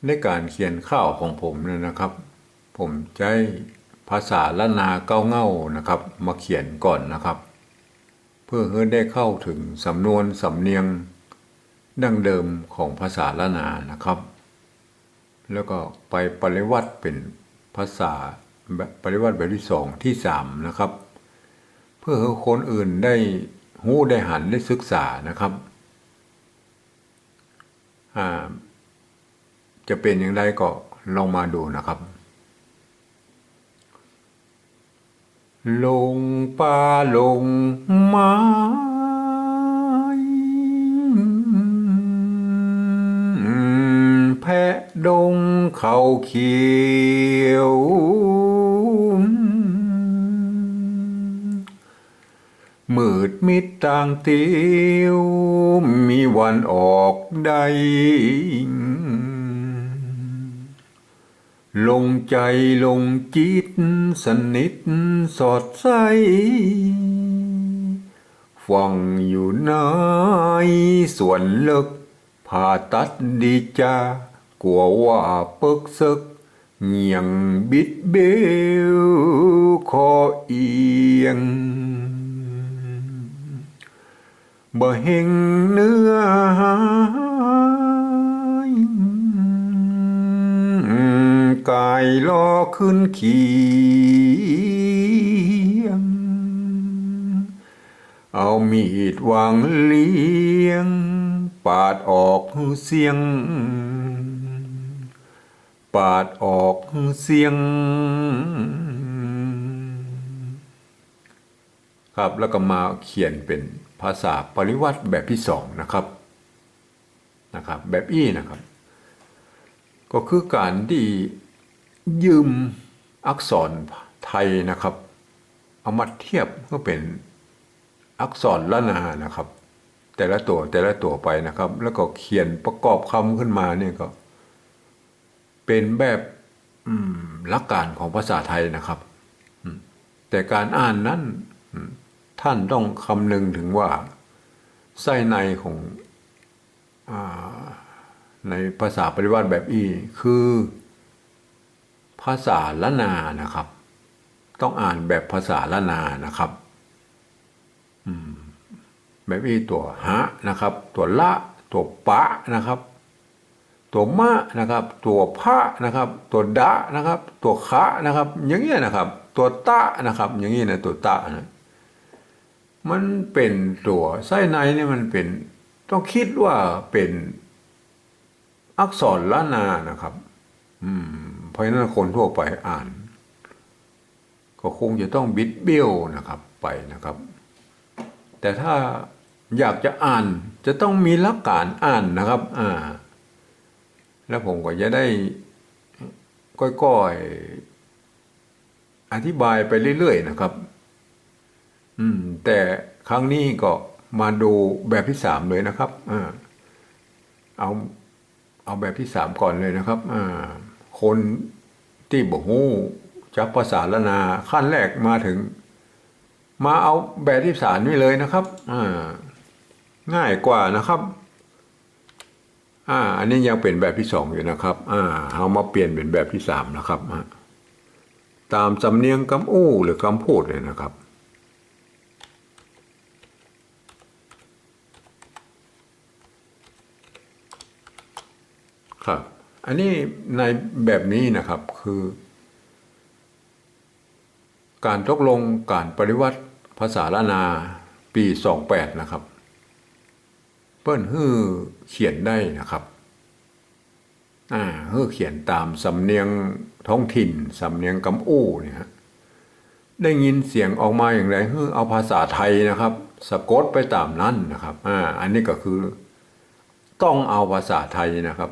ในการเขียนข่าวของผมเนี่ยนะครับ ผมใช้ภาษาละนาเก้าเง่านะครับมาเขียนก่อนนะครับ เพื่อให้ได้เข้าถึงสำนวนสำเนียงดั้งเดิมของภาษาละนานะครับ แล้วก็ไปปริวัติเป็นภาษาปริวัติแบบที่สองที่สามนะครับ เพื่อให้คนอื่นได้หู้ได้หันได้ศึกษานะครับจะเป็นอย่างไรก็ลองมาดูนะครับลงป่าลงไม้แพะดงเขาเขียวมืดมิดต่างเตียวมีวันออกได้ลงใจลงจิตสนิทสอดใสฟังอยู่ในส่วนเลิกผ่าตัดดีจากลัวว่าเปิกซึกเงียงบิดเบี้ยวคอเอียงบ่เห็งเนื้อหายกายล้อขึ้นเขียงเอามีดวางเลี้ยงปาดออกเสียงปาดออกเสียงครับแล้วก็มาเขียนเป็นภาษาปริวัติแบบที่สองนะครับแบบอี้นะครับก็คือการที่ยืมอักษรไทยนะครับเอามาเทียบก็เป็นอักษรละนานะครับแต่ละตัวไปนะครับแล้วก็เขียนประกอบคำขึ้นมาเนี่ยก็เป็นแบบหลักการของภาษาไทยนะครับแต่การอ่านนั้นท่านต้องคำนึงถึงว่าไส้ในของในภาษาปริวัติแบบอีคือภาษาละนานะครับต้องอ่านแบบภาษาละนานะครับแบบอีตัวหะนะครับตัวละตัวปะนะครับตัวมะนะครับตัวพะนะครับตัวดะนะครับตัวคะนะครับอย่างเงี้ยนะครับตัวตะนะครับอย่างเงี้ยนะตัวตะนะมันเป็นตัวไส้ในเนี่ยมันเป็นต้องคิดว่าเป็นอักษรละนานะครับเพราะฉะนั้นคนทั่วไปอ่านก็คงจะต้องบิดเบี้ยวนะครับไปนะครับแต่ถ้าอยากจะอ่านจะต้องมีหลักการอ่านนะครับแล้วผมก็จะได้ก้อยๆอธิบายไปเรื่อยๆนะครับแต่ครั้งนี้ก็มาดูแบบที่สามเลยนะครับเอาแบบที่สามก่อนเลยนะครับคนที่บ่ฮู้จักภาษาละนาขั้นแรกมาถึงมาเอาแบบที่สามนี่เลยนะครับง่ายกว่านะครับอันนี้ยังเป็นแบบที่สองอยู่นะครับเอามาเปลี่ยนเป็นแบบที่สามนะครับตามสำเนียงคำอู้หรือคำพูดเลยนะครับครับอันนี้ในแบบนี้นะครับคือการตกลงการปริวัติภาษาละนาปี28นะครับเปิ้นฮื้อเขียนได้นะครับฮื้อเขียนตามสำเนียงท้องถิ่นสำเนียงกำอู้เนี่ยได้ยินเสียงออกมาอย่างไรฮื้อเอาภาษาไทยนะครับสะกดไปตามนั้นนะครับอันนี้ก็คือต้องเอาภาษาไทยนะครับ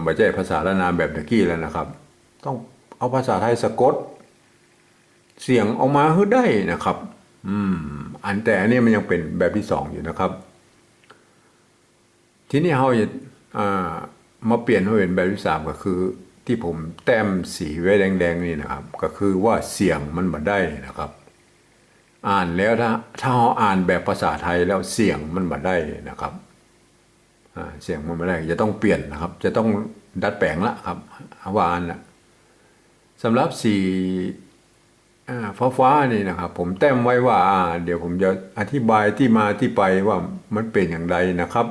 ไม่ใช่ภาษาละนาแบบตะกี้แล้วนะครับต้องเอาภาษาไทยสะกดเสียงออกมาให้ได้นะครับแต่อันนี้มันยังเป็นแบบที่สองอยู่นะครับทีนี้เราจะมาเปลี่ยนให้เป็นแบบที่สามก็คือที่ผมแต้มสีไว้แดงๆนี่นะครับก็คือว่าเสียงมันบ่ได้นะครับอ่านแล้วถ้าเราอ่านแบบภาษาไทยแล้วเสียงมันบ่ได้นะครับเสียงมันไม่ได้จะต้องเปลี่ยนนะครับจะต้อง ดัดแปลงละครับว่าอันละสำหรับสีฟ้านี่นะครับผมแต้มไว้ว่าเดี๋ยวผมจะอธิบายที่มาที่ไปว่ามันเป็นอย่างไรนะครับ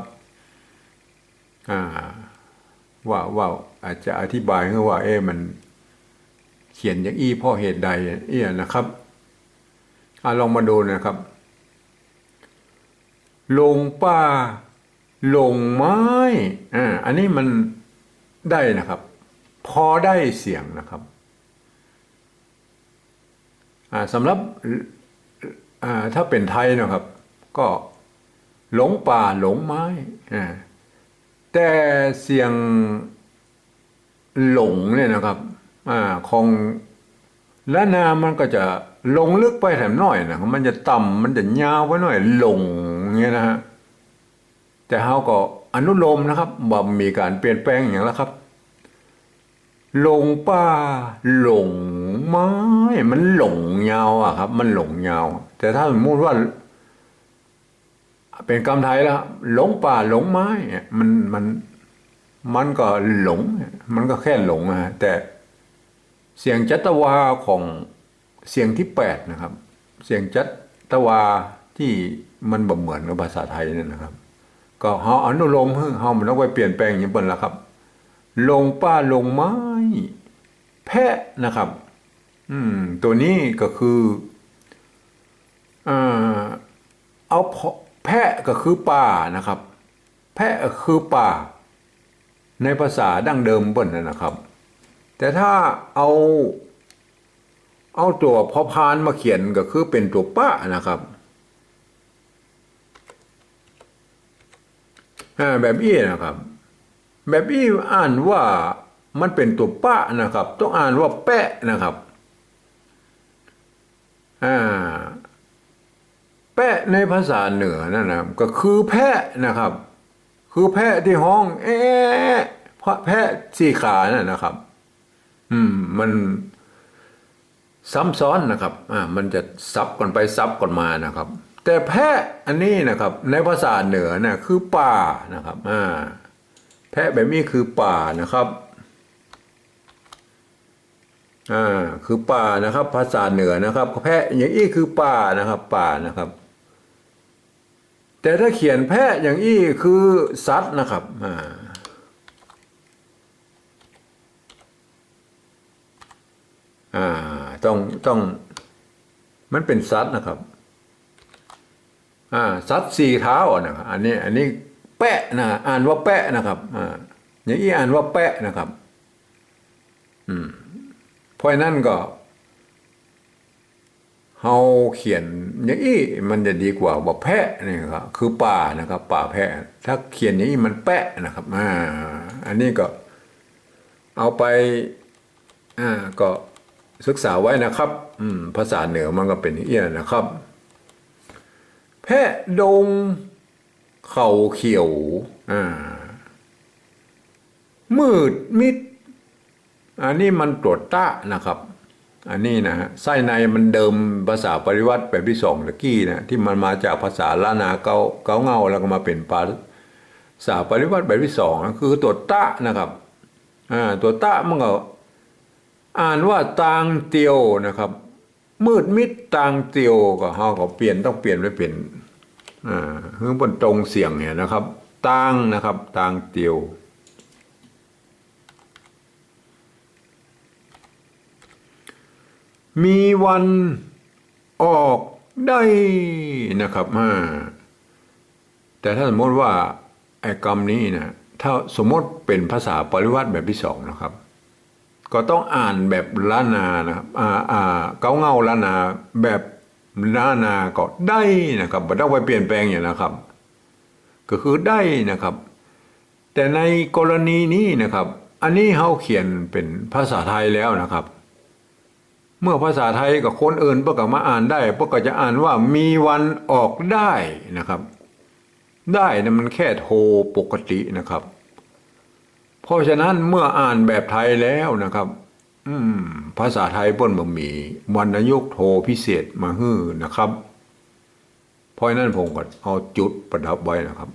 ว่าอาจจะอธิบายให้ว่ามันเขียนอย่างอี้เพราะเหตุใดนะครับลองมาดูนะครับลงป่าลงไม้อันนี้มันได้นะครับพอได้เสียงนะครับสำหรับถ้าเป็นไทยนะครับก็หลงป่าหลงไม้แต่เสียงหลงเนี่ยนะครับของละนามันก็จะลงลึกไปแถมหน่อยนะมันจะต่ำมันจะยาวไปหน่อยหลงเงี้ยนะฮะแต่เขาก็อนุโลมนะครับว่ามีการเปลี่ยนแปลงอย่างแล้วครับหลงป่าหลงไม้มันหลงยาวครับมันหลงยาวแต่ถ้าสมมติว่าเป็นคำไทยแล้วหลงป่าหลงไม้มันก็หลงมันก็แค่หลงแต่เสียงจัตวาของเสียงที่8นะครับเสียงจัตวาที่มันบ่เหมือนกับภาษาไทยนั่นนะครับก็เฮาอนุโลมเฮามันต้องไปเปลี่ยนแปลงอย่างเปิ้นละครับลงป่าลงไม้แพะนะครับตัวนี้ก็คือเอาแพะก็คือป่านะครับแพะคือป่าในภาษาดั้งเดิมเปิ้นนะครับแต่ถ้าเอาตัวพอพานมาเขียนก็คือเป็นตัวป้านะครับแบบอี้นะครับแบบอี้อ่านว่ามันเป็นตัวป้านะครับต้องอ่านว่าแปะนะครับแปะในภาษาเหนือนั่นนะก็คือแพะนะครับคือแพะที่ห้องแพะสี่ขานั่นนะครับมันซ้ำซ้อนนะครับมันจะซับกันไปซับกันมานะครับแต่แพะอันนี้นะครับในภาษาเหนือนะคือป่านะครับแพะแบบนี้คือป่านะครับคือป่านะครับภาษาเหนือนะครับแพะอย่างนี้คือป่านะครับป่านะครับแต่ถ้าเขียนแพะอย่างนี้คือสัตว์นะครับต้องมันเป็นสัตว์นะครับสัตว์4 เท้านะครับอันนี้แปะนะอ่านว่าแปะนะครับอย่างนี้อ่านว่าแปะนะครับเพราะนั้นก็เฮาเขียนอย่างนี้มันจะดีกว่าว่าแพะนี่ครับคือป่านะครับป่าแพะถ้าเขียนอย่างนี้มันแปะนะครับอันนี้ก็เอาไปก็ศึกษาไว้นะครับภาษาเหนือมันก็เป็นอย่างนี้นะครับแพะดงเข่าเขียวมืดมิดอันนี้มันตรวจตะนะครับอันนี้นะฮะไส้ในมันเดิมภาษาปริวัติแบบที่2ตะกี้นะที่มันมาจากภาษาล้านนาเก้าเงาแล้วก็มาเป็นภาษาปริวัติแบบที่2คือตัวตะนะครับตัวตะมันก็อ่านว่าตางเตียวนะครับมืดมิดตางเตียวก็เฮาก็เปลี่ยนต้องเปลี่ยนไปเป็นคือบนตรงเสียงเนี่ยนะครับตางนะครับตางเตียวมีวันออกได้นะครับแต่ถ้าสมมติว่าไอ้กรรมนี้นะถ้าสมมติเป็นภาษาปริวัติแบบที่2นะครับก็ต้องอ่านแบบล้านนานะครับเก้าเงาล้านนาแบบล้านนาก็ได้นะครับไม่ต้องไปเปลี่ยนแปลงอย่างนะครับก็คือได้นะครับแต่ในกรณีนี้นะครับอันนี้เขาเขียนเป็นภาษาไทยแล้วนะครับเมื่อภาษาไทยกับคนอื่นพวกก็มาอ่านได้พวกก็จะอ่านว่ามีวันออกได้นะครับได้นะมันแค่โทปกตินะครับเพราะฉะนั้นเมื่ออ่านแบบไทยแล้วนะครับภาษาไทยเปิ้นบ่มีวรรณยุกต์โทพิเศษมาฮื้อนะครับเพราะฉะนั้นผมก็เอาจุดประดับไว้นะครับ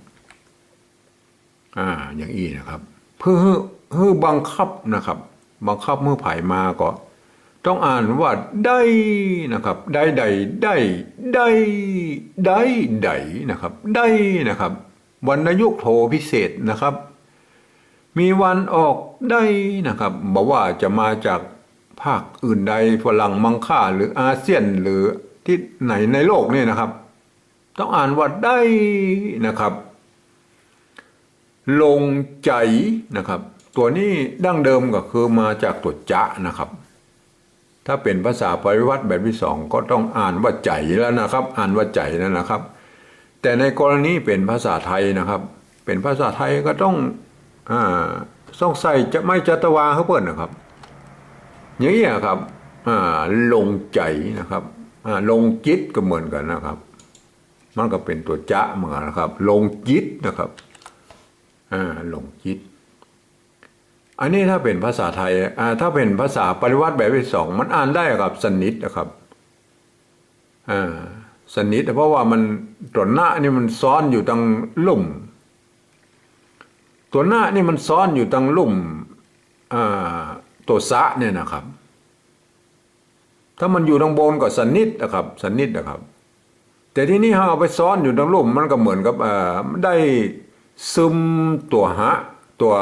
อย่างอี้นะครับเพื่อ บังคับนะครับบังคับเมื่อไผ่มาก็ต้องอ่านว่าได้นะครับได้ได้ได้ได้ได้ได้นะครับได้นะครับวรรณยุกต์โทพิเศษนะครับมีวันออกได้นะครับบอกว่าจะมาจากภาคอื่นใดฝรั่งมังค่าหรืออาเซียนหรือที่ไหนในโลกนี่นะครับต้องอ่านว่าได้นะครับลงใจนะครับตัวนี้ดั้งเดิมก็คือมาจากตัวจะนะครับถ้าเป็นภาษาปริวัติแบบที่สองก็ต้องอ่านว่าใจแล้วนะครับอ่านว่าใจแล้วนะครับแต่ในกรณีเป็นภาษาไทยนะครับเป็นภาษาไทยก็ต้องใส่จะไม่จัตวาเขาเปิดนะครับอย่างนี้ครับลงใจนะครับลงจิตก็เหมือนกันนะครับมันก็เป็นตัวจะเหมือนกันนะครับลงจิตนะครับลงจิตอันนี้ถ้าเป็นภาษาไทยถ้าเป็นภาษาปริวัติแบบที่สองมันอ่านได้ครับสนิทนะครับสนิทเพราะว่ามันตัวหน้านี่มันซ้อนอยู่ตรงลุ่มตัวหน้านี่มันซ้อนอยู่ตรงลุ่มตัวสะเนี่ยนะครับถ้ามันอยู่ตรงบนก็สนิทนะครับสนิทนะครับแต่ที่นี่เอาไปซ้อนอยู่ตรงลุ่มมันก็เหมือนกับได้ซึมตัวหะตัว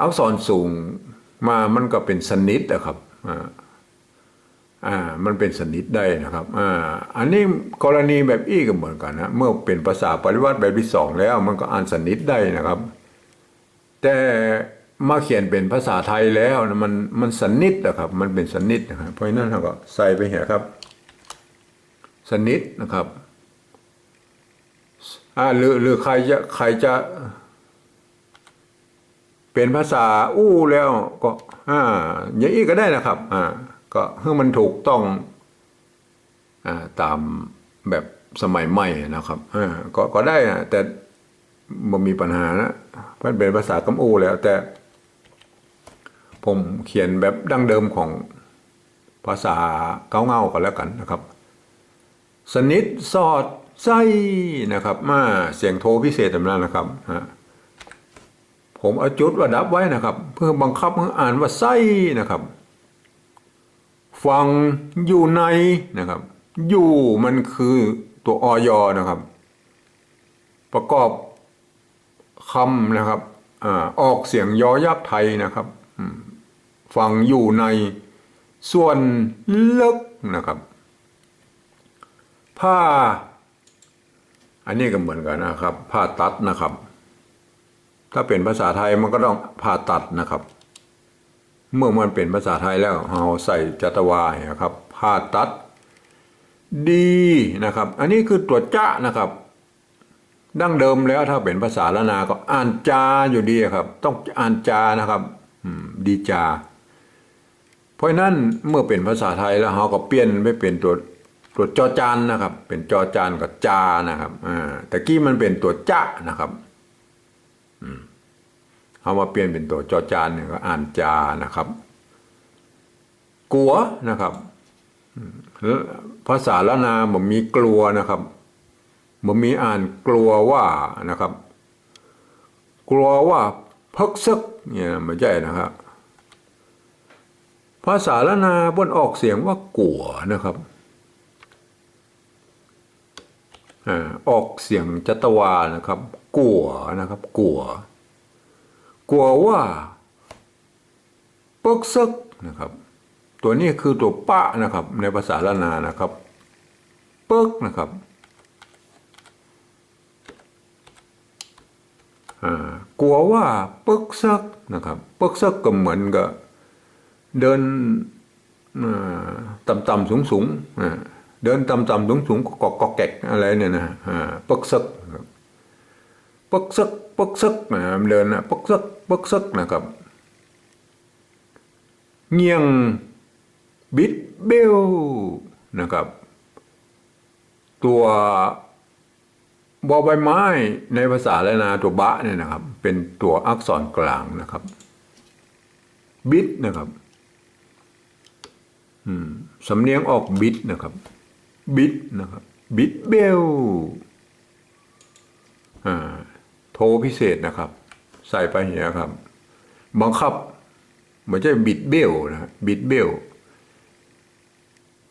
อักษรสูงมามันก็เป็นสนิทนะครับมันเป็นสนิทได้นะครับอันนี้กรณีแบบอี้ก็เหมือนกันนะเมื่อเป็นภาษาปริวัติแบบที่สองแล้วมันก็อ่านสนิทได้นะครับแต่มาเขียนเป็นภาษาไทยแล้วนะมันสนิทนะครับมันเป็นสนิทนะครับเพราะนั้นเราก็ใส่ไปเหี่ยครับสนิทนะครับหรือใครจะเป็นภาษาอู้แล้วก็อย่างนี้ก็ได้นะครับก็ให้มันถูกต้องตามแบบสมัยใหม่นะครับก็ได้นะแต่บ่มีปัญหานะเพราะเป็นภาษากำอู้แล้วแต่ผมเขียนแบบดั้งเดิมของภาษาเก้าเงากันแล้วกันนะครับสนิทสอดไส้นะครับเสียงโทพิเศษแบบนั้นนะครับผมเอาจุดว่าดับไว้นะครับเพื่อบังคับให้อ่านว่าไส้นะครับฟังอยู่ในนะครับอยู่มันคือตัวอยนะครับประกอบคำนะครับออกเสียงยอยักษ์ไทยนะครับฟังอยู่ในส่วนลึกนะครับผ้าอันนี้ก็เหมือนกันนะครับผ้าตัดนะครับถ้าเป็นภาษาไทยมันก็ต้องผ่าตัดนะครับเมื่อมันเป็นภาษาไทยแล้วเราใส่จัตวานะครับผ่าตัดดีนะครับอันนี้คือตัวจะนะครับดั้งเดิมแล้วถ้าเป็นภาษาละนาก็อ่านจาอยู่ดีครับต้องอ่านจานะครับดีจาเพราะนั้นเมื่อเป็นภาษาไทยแล้วเราก็เปลี่ยนไปเป็นตัวจอจานนะครับเป็นจอจานกับจานะครับแต่กี้มันเป็นตัวจะนะครับเอามาเปลี่ยนเป็นตัวจอจานเนี่ยก็อ่านจานะครับกลัวนะครับภาษาละนาบ่มีกลัวนะครับบ่มีอ่านกลัวว่านะครับกลัวว่าพักซึกเนี่ยไม่ใช่นะครับภาษาละนาบนออกเสียงว่ากลัวนะครับออกเสียงจัตวานะครับกลัวนะครับกลัวว่าปักซึกนะครับตัวนี้คือตัวปะนะครับในภาษาละนานะครับปักนะครับกลัวว่าปักซึกนะครับปักซึกก็เหมือนกับเดินต่ำๆสูงเดินต่ำๆสูงกอกแกกอะไรเนี่ยนะปักซึกปักซึกเดินปักซึกนะครับเงียงบิดเบี้ยวนะครับตัวบอใบไม้ในภาษาละนาตัวบะเนี่ยนะครับเป็นตัวอักษรกลางนะครับบิดนะครับสำเนียงออกบิดนะครับบิดนะครับบิดเบลโทพิเศษนะครับใส่ไปเหี่ยครับ บังคับไม่ใช่บิดเบี้ยวนะบิดเบี้ยว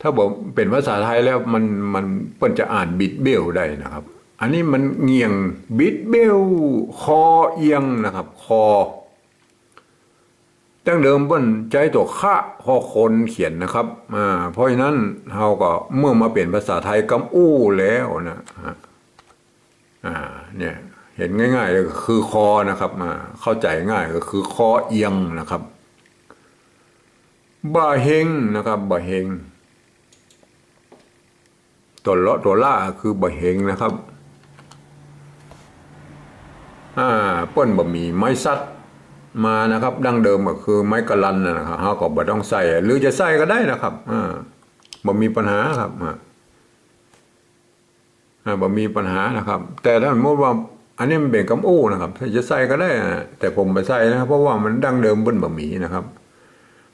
ถ้าบอกเป็นภาษาไทยแล้วมันเปิ้นจะอ่านบิดเบี้ยวได้นะครับอันนี้มันเงียงบิดเบี้ยวคอเอียงนะครับคอดั้งเดิมเปิ้นใจตัวคะคอคนเขียนนะครับเพราะฉะนั้นเราก็เมื่อมาเปลี่ยนภาษาไทยกำอู้แล้วนะเนี่ยเห็นง่ายๆเลยก็คือคอนะครับเข้าใจง่ายก็คือคอเอียงนะครับบ่าเฮงนะครับบ่าเฮงตัวละคือบ่าเฮงนะครับเปิ้นบ่มีไม้ซัดมานะครับดั้งเดิมก็คือไม้กะลันนะครับเราก็บ่ต้องใส่หรือจะใส่ก็ได้นะครับบ่มีปัญหาครับบ่มีปัญหานะครับแต่ถ้าสมมติว่าอันนี้มันเป็นกำอู้นะครับถ้าจะใส่ก็ได้แต่ผมไม่ใส่นะครับเพราะว่ามันดั้งเดิมเปิ้นบ่มีนะครับ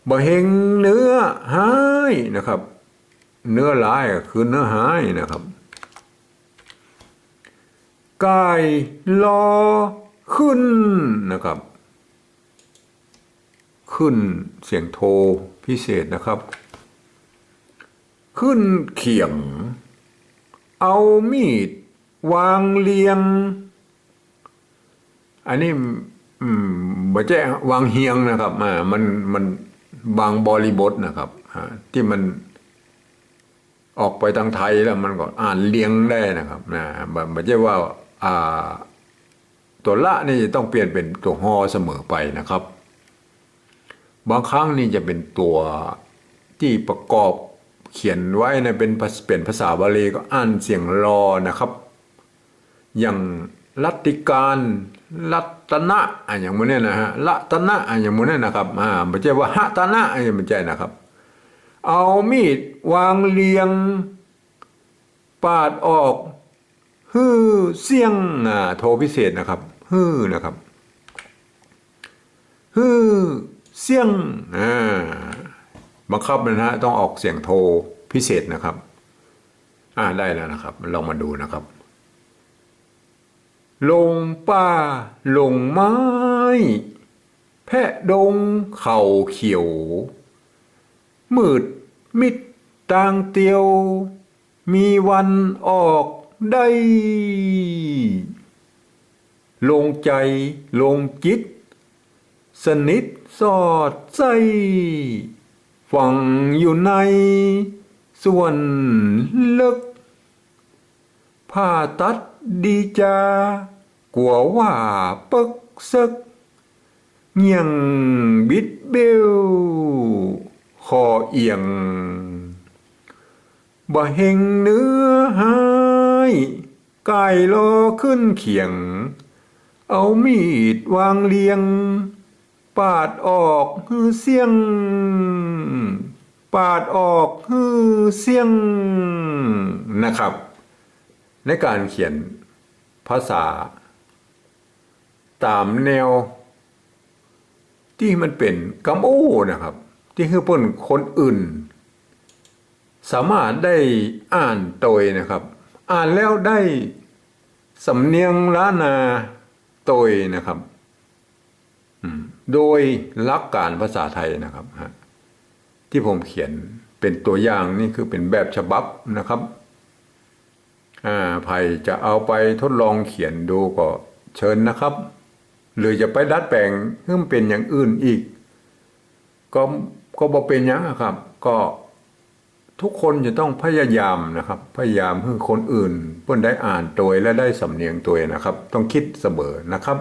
บ่เฮงเนื้อหายนะครับเนื้อลายก็คือเนื้อหายนะครับกายลอขึ้นนะครับขึ้นเสียงโทพิเศษนะครับขึ้นเขียงเอามีดวางเลียงอันนี้บ่ใช่วางเฮียงนะครับมันบางบริบทนะครับที่มันออกไปทางไทยแล้วมันก็อ่านเลียงได้นะครับไม่ใช่ว่าตัวละนี่ต้องเปลี่ยนเป็นตัวฮอเสมอไปนะครับบางครั้งนี่จะเป็นตัวที่ประกอบเขียนไว้นะเป็นภาษาบาลีก็อ่านเสียงรอนะครับอย่างรัตติการรัตนะอย่างมันเนี่ยนะฮะรัตนะอย่างมันเนี่ยนะครับไม่ใช่ว่าหะตนะอย่างมันใช่นะครับเอามีดวางเลียงปาดออกฮือเสียงโทพิเศษนะครับฮือนะครับฮือเสียงบังคับนะฮะต้องออกเสียงโทพิเศษนะครับได้แล้วนะครับลองมาดูนะครับลงป่าลงไม้แพะดงเข่าเขียวมืดมิดต่างเตียวมีวันออกได้ลงใจลงจิตสนิทสอดใจฝังอยู่ในส่วนลึกผ่าตัดดีจากลัวว่าปึกซึกเงี่ยงบิดเบี้ยวคอเอียงบ่เฮงเนื้อหายกายลอขึ้นเขียงเอามีดวางเลียงปาดออกฮือเสียงปาดออกฮือเสียงนะครับในการเขียนภาษาตามแนวที่มันเป็นกำอู้นะครับที่คือเพิ่นคนอื่นสามารถได้อ่านโดยนะครับอ่านแล้วได้สำเนียงล้านนาโดยนะครับโดยหลักการภาษาไทยนะครับที่ผมเขียนเป็นตัวอย่างนี่คือเป็นแบบฉบับนะครับใครจะเอาไปทดลองเขียนดูก็เชิญนะครับหรือจะไปดัดแปลงให้มันเป็นอย่างอื่นอีกก็บ่เป็นอย่างครับก็ทุกคนจะต้องพยายามนะครับพยายามให้คนอื่นเพิ่นได้อ่านตัวและได้สำเนียงตัวนะครับต้องคิดเสมอนะครับ